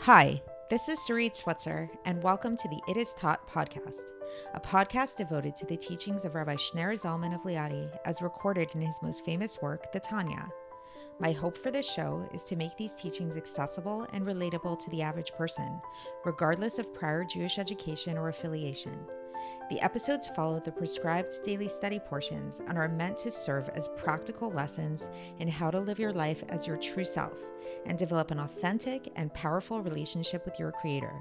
Hi, this is Sarit Switzer, and welcome to the It Is Taught podcast, a podcast devoted to the teachings of Rabbi Shneur Zalman of Liadi as recorded in his most famous work, the Tanya. My hope for this show is to make these teachings accessible and relatable to the average person, regardless of prior Jewish education or affiliation. The episodes follow the prescribed daily study portions and are meant to serve as practical lessons in how to live your life as your true self and develop an authentic and powerful relationship with your Creator.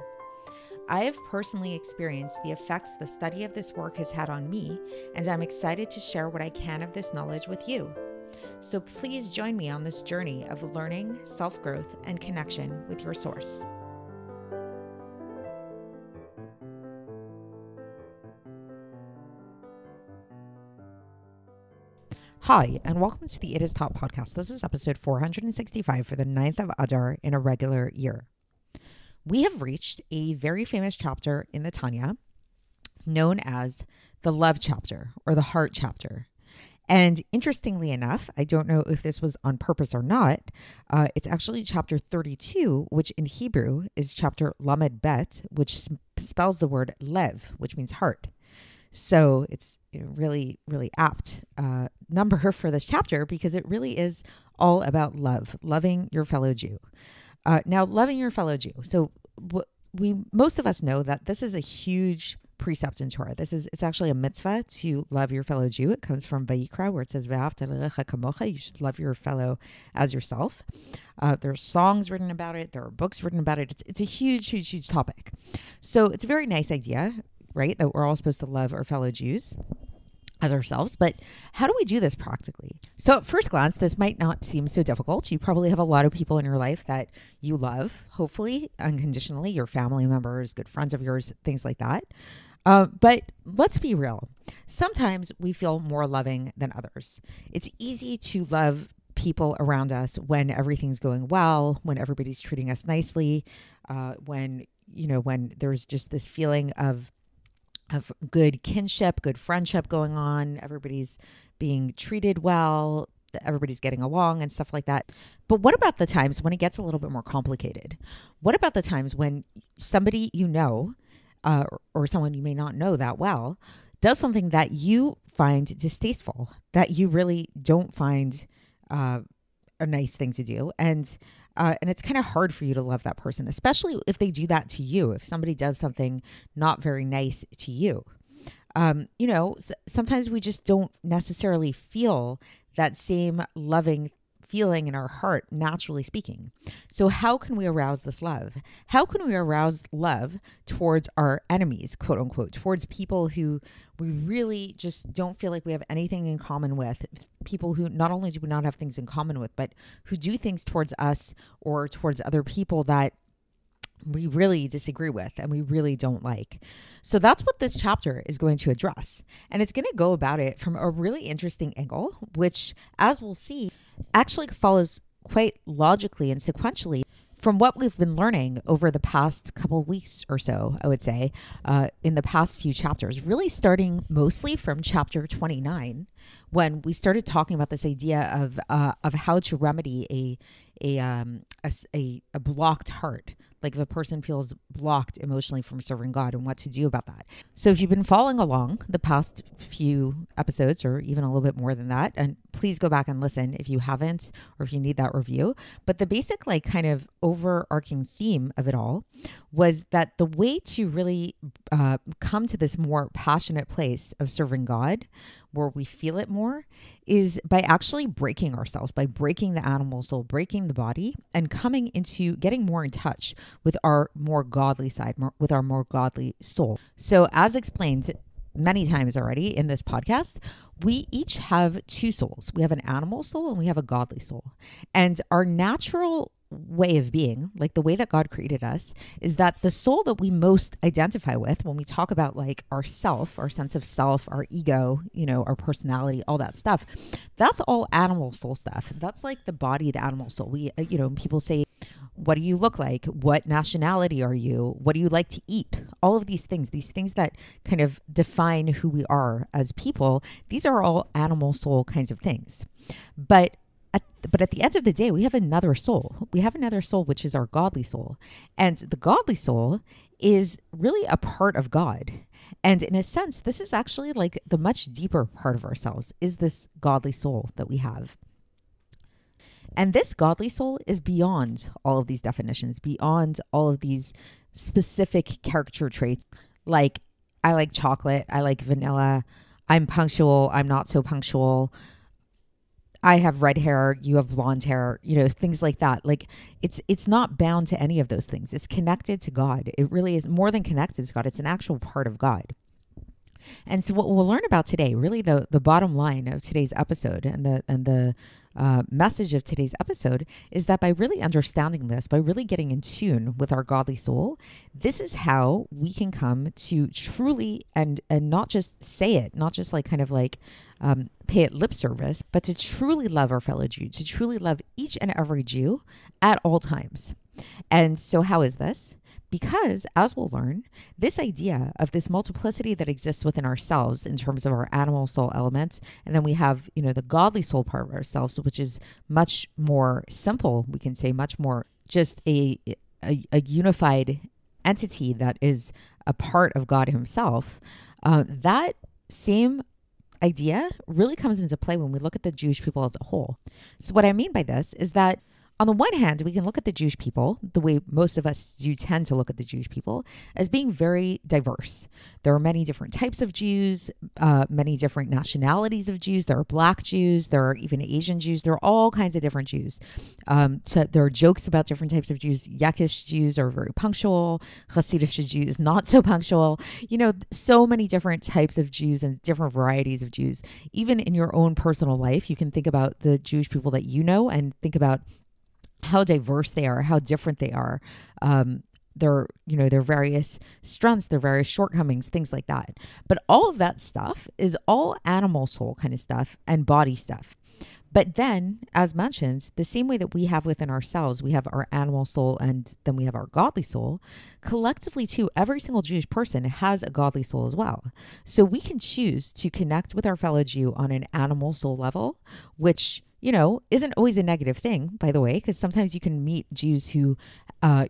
I have personally experienced the effects the study of this work has had on me, and I'm excited to share what I can of this knowledge with you. So please join me on this journey of learning, self-growth, and connection with your source. Hi, and welcome to the It Is Taught podcast. This is episode 465 for the 9th of Adar in a regular year. We have reached a very famous chapter in the Tanya known as the love chapter or the heart chapter. And interestingly enough, I don't know if this was on purpose or not, it's actually chapter 32, which in Hebrew is chapter Lamed Bet, which spells the word lev, which means heart. So it's really, really apt number for this chapter because it really is all about love, loving your fellow Jew. Now, loving your fellow Jew. So most of us know that this is a huge precept in Torah. It's actually a mitzvah to love your fellow Jew. It comes from Vayikra, where it says, "Ve'ahavta l'recha kamocha," you should love your fellow as yourself. There are songs written about it. There are books written about it. It's a huge, huge, huge topic. So it's a very nice idea, right? That we're all supposed to love our fellow Jews as ourselves. But how do we do this practically? So at first glance, this might not seem so difficult. You probably have a lot of people in your life that you love, hopefully unconditionally, your family members, good friends of yours, things like that. But let's be real. Sometimes we feel more loving than others. It's easy to love people around us when everything's going well, when everybody's treating us nicely, when there's just this feeling of good kinship, good friendship going on, everybody's being treated well, everybody's getting along and stuff like that. But what about the times when it gets a little bit more complicated? What about the times when somebody you know, or someone you may not know that well, does something that you find distasteful, that you really don't find a nice thing to do, and it's kind of hard for you to love that person, especially if they do that to you. If somebody does something not very nice to you, sometimes we just don't necessarily feel that same loving feeling in our heart, naturally speaking. So how can we arouse this love? How can we arouse love towards our enemies, quote unquote, towards people who we really just don't feel like we have anything in common with, people who not only do we not have things in common with, but who do things towards us or towards other people that we really disagree with and we really don't like. So that's what this chapter is going to address. And it's going to go about it from a really interesting angle, which, as we'll see, actually follows quite logically and sequentially from what we've been learning over the past couple of weeks or so, I would say, in the past few chapters, really starting mostly from chapter 29, when we started talking about this idea of how to remedy a blocked heart. Like if a person feels blocked emotionally from serving God and what to do about that. So if you've been following along the past few episodes or even a little bit more than that, and please go back and listen if you haven't or if you need that review. But the basic kind of overarching theme of it all was that the way to really come to this more passionate place of serving God, where we feel it more, is by actually breaking ourselves, by breaking the animal soul, breaking the body, and coming into getting more in touch with our more godly side, with our more godly soul. So as explained many times already in this podcast, we each have two souls. We have an animal soul and we have a godly soul. And our natural way of being, like the way that God created us, is that the soul that we most identify with when we talk about like our self, our sense of self, our ego, our personality, all that stuff, that's all animal soul stuff. That's like the body, the animal soul. We, people say, what do you look like? What nationality are you? What do you like to eat? All of these things that kind of define who we are as people, these are all animal soul kinds of things. But at But at the end of the day, we have another soul. We have another soul, which is our godly soul. And the godly soul is really a part of God. And in a sense, this is actually like the much deeper part of ourselves, is this godly soul that we have. And this godly soul is beyond all of these definitions, beyond all of these specific character traits. Like, I like chocolate, I like vanilla, I'm punctual, I'm not so punctual, I have red hair, you have blonde hair, things like that. Like, it's not bound to any of those things. It's connected to God. It really is more than connected to God. It's an actual part of God. And so what we'll learn about today, really the bottom line of today's episode and the message of today's episode, is that by really understanding this, by really getting in tune with our godly soul, this is how we can come to truly and not just say it, not just like kind of like pay it lip service, but to truly love our fellow Jew, to truly love each and every Jew at all times. And so how is this? Because, as we'll learn, this idea of this multiplicity that exists within ourselves in terms of our animal soul element, and then we have, the godly soul part of ourselves, which is much more simple, we can say much more just a unified entity that is a part of God himself. That same idea really comes into play when we look at the Jewish people as a whole. So what I mean by this is that on the one hand, we can look at the Jewish people, the way most of us do tend to look at the Jewish people, as being very diverse. There are many different types of Jews, many different nationalities of Jews. There are Black Jews. There are even Asian Jews. There are all kinds of different Jews. There are jokes about different types of Jews. Yakish Jews are very punctual. Hasidic Jews, not so punctual. So many different types of Jews and different varieties of Jews. Even in your own personal life, you can think about the Jewish people that you know and think about how diverse they are, how different they are, their various strengths, their various shortcomings, things like that. But all of that stuff is all animal soul kind of stuff and body stuff. But then, as mentioned, the same way that we have within ourselves, we have our animal soul and then we have our godly soul. Collectively, too, every single Jewish person has a godly soul as well. So we can choose to connect with our fellow Jew on an animal soul level, which isn't always a negative thing, by the way, because sometimes you can meet Jews who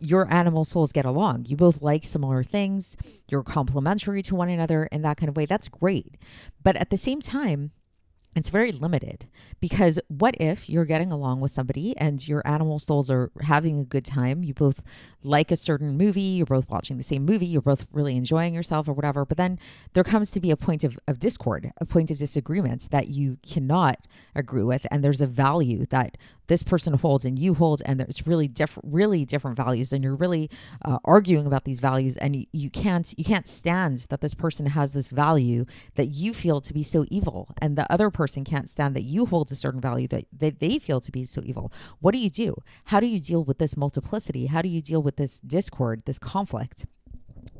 your animal souls get along. You both like similar things. You're complementary to one another in that kind of way. That's great. But at the same time, it's very limited, because what if you're getting along with somebody and your animal souls are having a good time? You both like a certain movie, you're both watching the same movie, you're both really enjoying yourself or whatever, but then there comes to be a point of discord, a point of disagreement that you cannot agree with, and there's a value that this person holds and you hold, and there's really different values, and you're really arguing about these values, and you can't stand that this person has this value that you feel to be so evil, and the other person can't stand that you hold a certain value that they feel to be so evil. What do you do? How do you deal with this multiplicity? How do you deal with this discord, this conflict?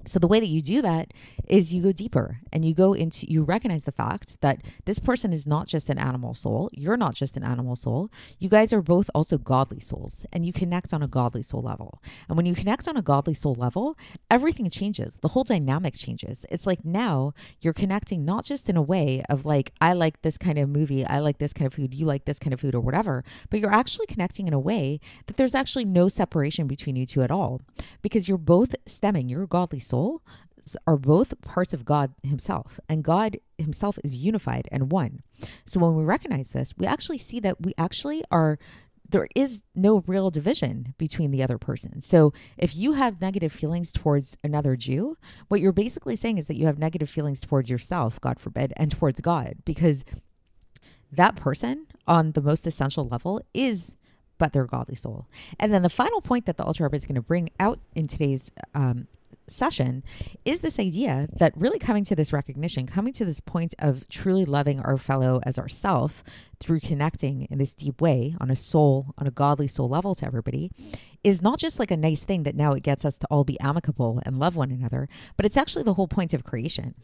So the way that you do that is you go deeper and you recognize the fact that this person is not just an animal soul. You're not just an animal soul. You guys are both also godly souls, and you connect on a godly soul level. And when you connect on a godly soul level, everything changes. The whole dynamic changes. It's like now you're connecting not just in a way of like, I like this kind of movie, I like this kind of food, you like this kind of food or whatever, but you're actually connecting in a way that there's actually no separation between you two at all, because you're both stemming, your godly soul are both parts of God himself, and God himself is unified and one. So when we recognize this, we actually see that there is no real division between the other person. So if you have negative feelings towards another Jew, what you're basically saying is that you have negative feelings towards yourself, God forbid, and towards God, because that person on the most essential level is but their godly soul. And then the final point that the Alter Rebbe is going to bring out in today's session is this idea that really coming to this recognition, coming to this point of truly loving our fellow as ourself through connecting in this deep way on a godly soul level to everybody, is not just like a nice thing that now it gets us to all be amicable and love one another, but it's actually the whole point of creation.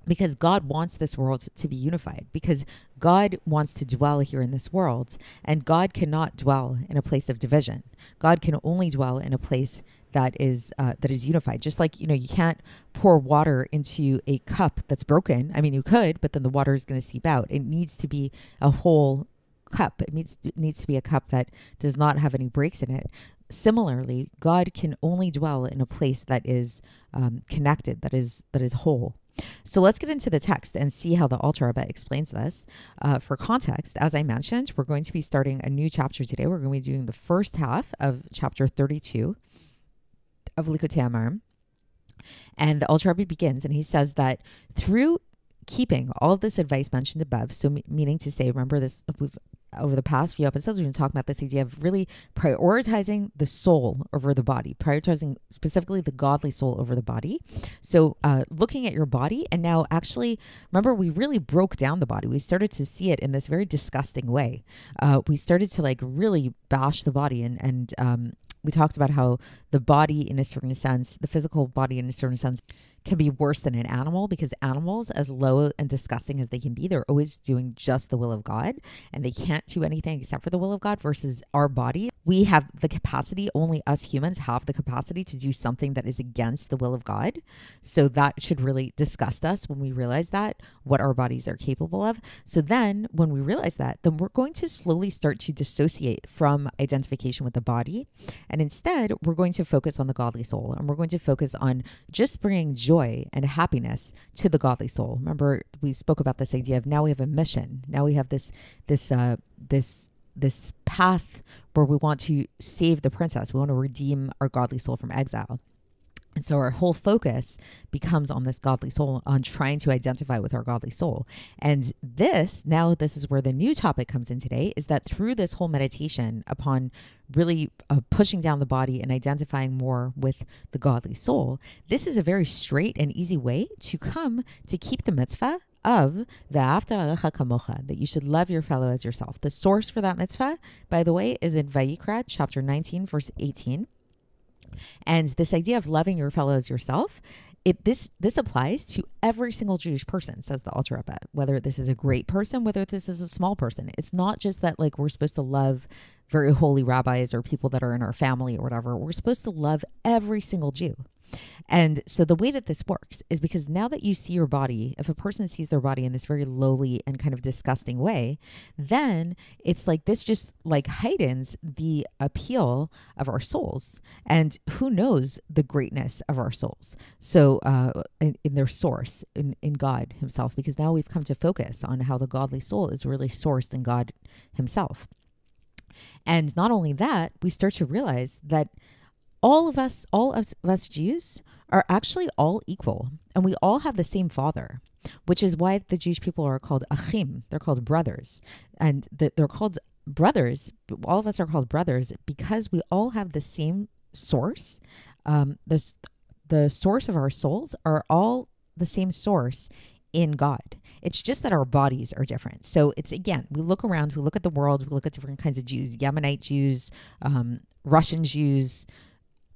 Because God wants this world to be unified, because God wants to dwell here in this world, and God cannot dwell in a place of division. God can only dwell in a place that is unified. Just like, you can't pour water into a cup that's broken. I mean, you could, but then the water is going to seep out. It needs to be a whole cup. It needs to be a cup that does not have any breaks in it. Similarly, God can only dwell in a place that is connected, that is whole. So let's get into the text and see how the Alter Rebbe explains this. For context, as I mentioned, we're going to be starting a new chapter today. We're going to be doing the first half of chapter 32 of Likkutei Amarim. And the Alter Rebbe begins, and he says that through keeping all of this advice mentioned above, so meaning to say, remember this, over the past few episodes, we've been talking about this idea of really prioritizing the soul over the body, prioritizing specifically the godly soul over the body. So looking at your body, and now actually, remember, we really broke down the body. We started to see it in this very disgusting way. We started to like really bash the body, and we talked about how the body, in a certain sense, the physical body in a certain sense, can be worse than an animal, because animals, as low and disgusting as they can be, they're always doing just the will of God, and they can't do anything except for the will of God. Versus our body, we have the capacity, only us humans have the capacity to do something that is against the will of God. So that should really disgust us when we realize that, what our bodies are capable of. So then when we realize that, then we're going to slowly start to dissociate from identification with the body. And instead, we're going to focus on the godly soul, and we're going to focus on just bringing joy and happiness to the godly soul. Remember, we spoke about this idea of now we have a mission. Now we have this path where we want to save the princess. We want to redeem our godly soul from exile. And so our whole focus becomes on this godly soul, on trying to identify with our godly soul. And this is where the new topic comes in today, is that through this whole meditation upon really pushing down the body and identifying more with the godly soul, this is a very straight and easy way to come to keep the mitzvah of Ve'ahavta l'recha kamocha, that you should love your fellow as yourself. The source for that mitzvah, by the way, is in Vayikra, chapter 19, verse 18. And this idea of loving your fellow as yourself, this applies to every single Jewish person, says the Alter Rebbe, whether this is a great person, whether this is a small person. It's not just that like we're supposed to love very holy rabbis or people that are in our family or whatever. We're supposed to love every single Jew. And so the way that this works is because now that you see your body, if a person sees their body in this very lowly and kind of disgusting way, then it's like this just like heightens the appeal of our souls. And who knows the greatness of our souls? So in their source, in God himself, because now we've come to focus on how the godly soul is really sourced in God himself. And not only that, we start to realize that all of us Jews are actually all equal, and we all have the same father, which is why the Jewish people are called achim. They're called brothers, and they're called brothers. All of us are called brothers because we all have the same source. The source of our souls are all the same source in God. It's just that our bodies are different. So it's, again, we look around, we look at the world, we look at different kinds of Jews, Yemenite Jews, Russian Jews,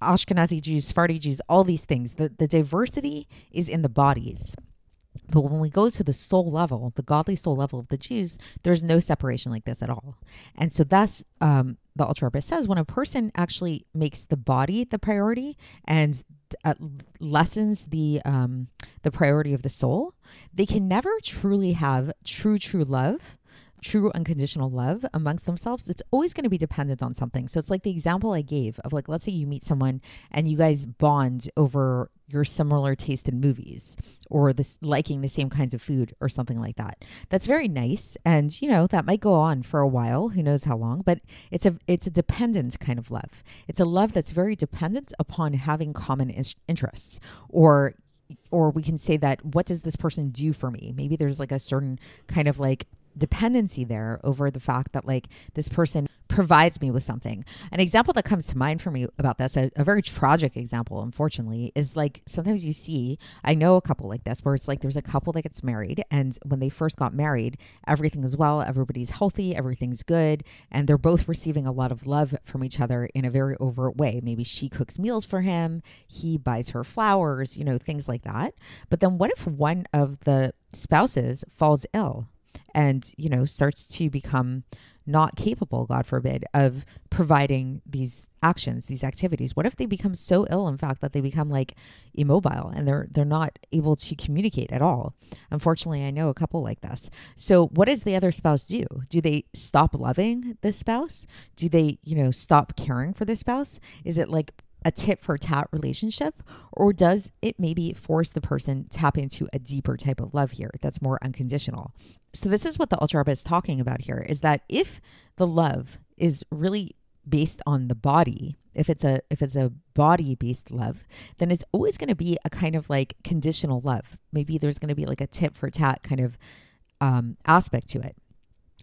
Ashkenazi Jews, Sephardi Jews, all these things. The diversity is in the bodies. But when we go to the soul level, the godly soul level of the Jews, there's no separation like this at all. And so thus, the Alter Rebbe says, when a person actually makes the body the priority and lessens the priority of the soul, they can never truly have true love, true unconditional love amongst themselves. It's always going to be dependent on something. So it's like the example I gave of, like, let's say you meet someone and you guys bond over your similar taste in movies or this liking the same kinds of food or something like that. That's very nice. And, you know, that might go on for a while, who knows how long, but it's a dependent kind of love. It's a love that's very dependent upon having common interests, or we can say that, what does this person do for me? Maybe there's like a certain kind of like dependency there over the fact that like this person provides me with something. An example that comes to mind for me about this, a very tragic example, unfortunately, is like sometimes you see, I know a couple like this, where it's like there's a couple that gets married, and when they first got married, everything is well, everybody's healthy, everything's good, and they're both receiving a lot of love from each other in a very overt way. Maybe she cooks meals for him, he buys her flowers, you know, things like that. But then what if one of the spouses falls ill and, you know, starts to become not capable, God forbid, of providing these actions, these activities? What if they become so ill, in fact, that they become like immobile and they're not able to communicate at all? Unfortunately, I know a couple like this. So what does the other spouse do? Do they stop loving this spouse? Do they, stop caring for this spouse? Is it like a tit for tat relationship, or does it maybe force the person to tap into a deeper type of love here that's more unconditional? So this is what the Alter Rebbe is talking about here, is that if the love is really based on the body, if it's a body based love, then it's always going to be a kind of like conditional love. Maybe there's going to be like a tit for tat kind of aspect to it.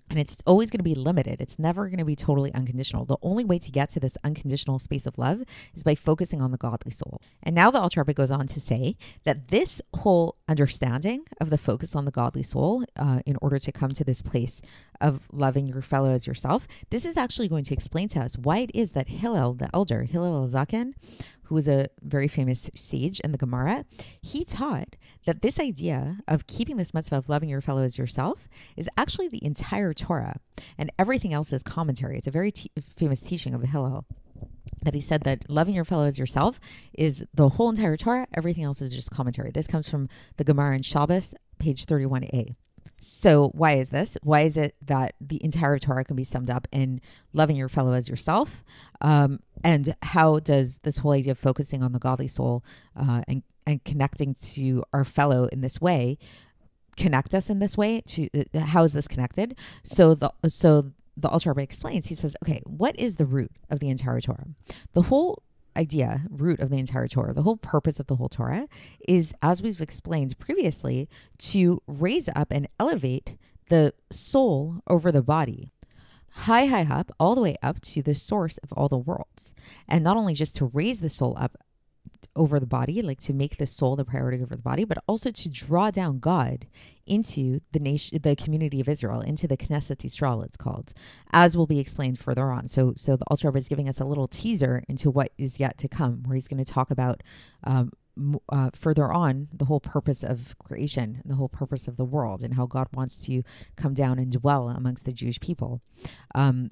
And it's always going to be limited. It's never going to be totally unconditional. The only way to get to this unconditional space of love is by focusing on the godly soul. And now the Alter Rebbe goes on to say that this whole understanding of the focus on the godly soul, in order to come to this place of loving your fellow as yourself, this is actually going to explain to us why it is that Hillel the Elder, Hillel Zaken, who was a very famous sage in the Gemara, he taught that this idea of keeping this mitzvah of loving your fellow as yourself is actually the entire Torah, and everything else is commentary. It's a very famous teaching of Hillel, that he said that loving your fellow as yourself is the whole entire Torah. Everything else is just commentary. This comes from the Gemara in Shabbos, page 31a. So why is this? Why is it that the entire Torah can be summed up in loving your fellow as yourself? And how does this whole idea of focusing on the godly soul and connecting to our fellow in this way connect us in this way? How is this connected? So the Alter Rebbe explains. He says, okay, what is the root of the entire Torah? The whole root of the entire Torah, the whole purpose of the whole Torah is, as we've explained previously, to raise up and elevate the soul over the body, high up, all the way up to the source of all the worlds. And not only just to raise the soul up over the body, like to make the soul the priority over the body, but also to draw down God into the nation, the community of Israel, into the Knesset Yisrael, it's called, as will be explained further on. So the Alter Rebbe is giving us a little teaser into what is yet to come, where he's going to talk about further on the whole purpose of creation, the whole purpose of the world, and how God wants to come down and dwell amongst the Jewish people. So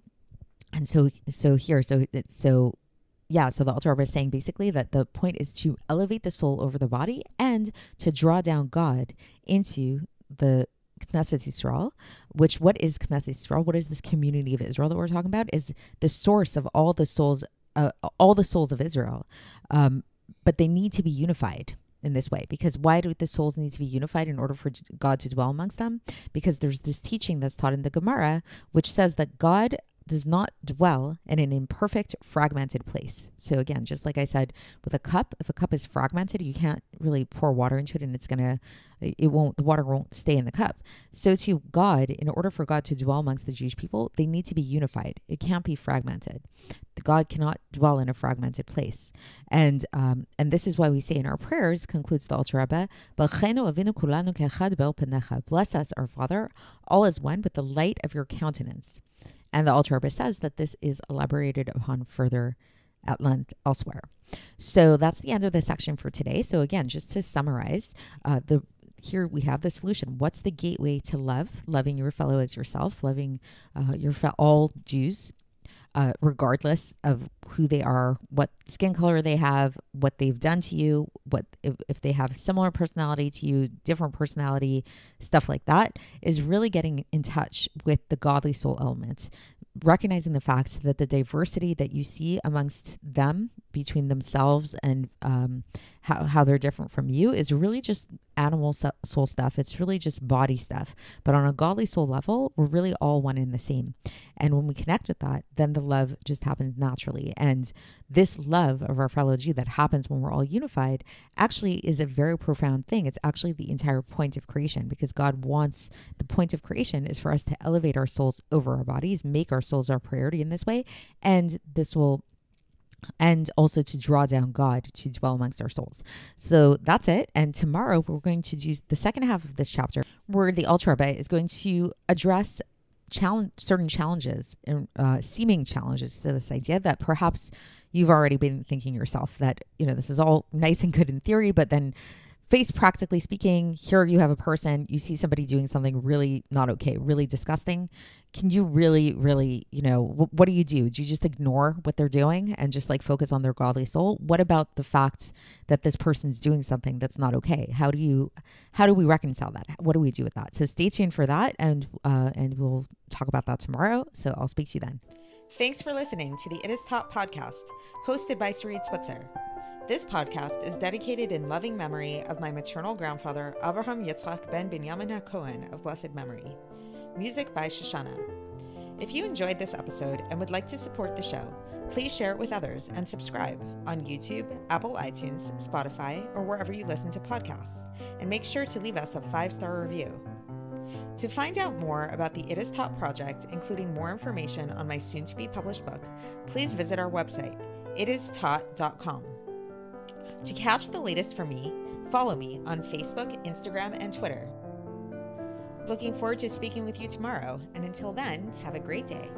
the Alter Rebbe is saying basically that the point is to elevate the soul over the body and to draw down God into the Knesset Yisrael, what is Knesset Yisrael? What is this community of Israel that we're talking about? Is the source of all the souls of Israel. But they need to be unified in this way. Because why do the souls need to be unified in order for God to dwell amongst them? Because there's this teaching that's taught in the Gemara, which says that God does not dwell in an imperfect, fragmented place. So again, just like I said, with a cup, if a cup is fragmented, you can't really pour water into it, and the water won't stay in the cup. So to God, in order for God to dwell amongst the Jewish people, they need to be unified. It can't be fragmented. God cannot dwell in a fragmented place. And this is why we say in our prayers, concludes the Alter Rebbe, bless us, our Father, all as one, with the light of your countenance. And the Alter Rebbe says that this is elaborated upon further at length elsewhere. So that's the end of the section for today. So again, just to summarize, here we have the solution. What's the gateway to loving your fellow as yourself, loving all Jews, regardless of who they are, what skin color they have, what they've done to you, if they have similar personality to you, different personality, stuff like that, is really getting in touch with the godly soul element, recognizing the fact that the diversity that you see amongst them, between themselves and how they're different from you, is really just animal soul stuff. It's really just body stuff. But on a godly soul level, we're really all one and the same. And when we connect with that, then the love just happens naturally. And this love of our fellow Jew that happens when we're all unified actually is a very profound thing. It's actually the entire point of creation, because God wants, the point of creation is for us to elevate our souls over our bodies, make our souls our priority in this way. And also to draw down God to dwell amongst our souls. So that's it. And tomorrow we're going to do the second half of this chapter, where the Alter Rebbe is going to address certain challenges, seeming challenges to this idea that perhaps you've already been thinking yourself that, this is all nice and good in theory, but then face practically speaking, here you have a person, you see somebody doing something really not okay, really disgusting. Can you really, what do? You do you just ignore what they're doing and just like focus on their godly soul? What about the fact that this person's doing something that's not okay? How do we reconcile that? What do we do with that? So stay tuned for that, and we'll talk about that tomorrow. So I'll speak to you then. Thanks for listening to the It Is Taught podcast, hosted by Sarit Switzer. This podcast is dedicated in loving memory of my maternal grandfather, Avraham Yitzchak ben Binyamin HaKohen of blessed memory. Music by Shoshana. If you enjoyed this episode and would like to support the show, please share it with others and subscribe on YouTube, Apple iTunes, Spotify, or wherever you listen to podcasts. And make sure to leave us a 5-star review. To find out more about the It Is Taught project, including more information on my soon-to-be published book, please visit our website, itistaught.com. To catch the latest from me, follow me on Facebook, Instagram, and Twitter. Looking forward to speaking with you tomorrow, and until then, have a great day.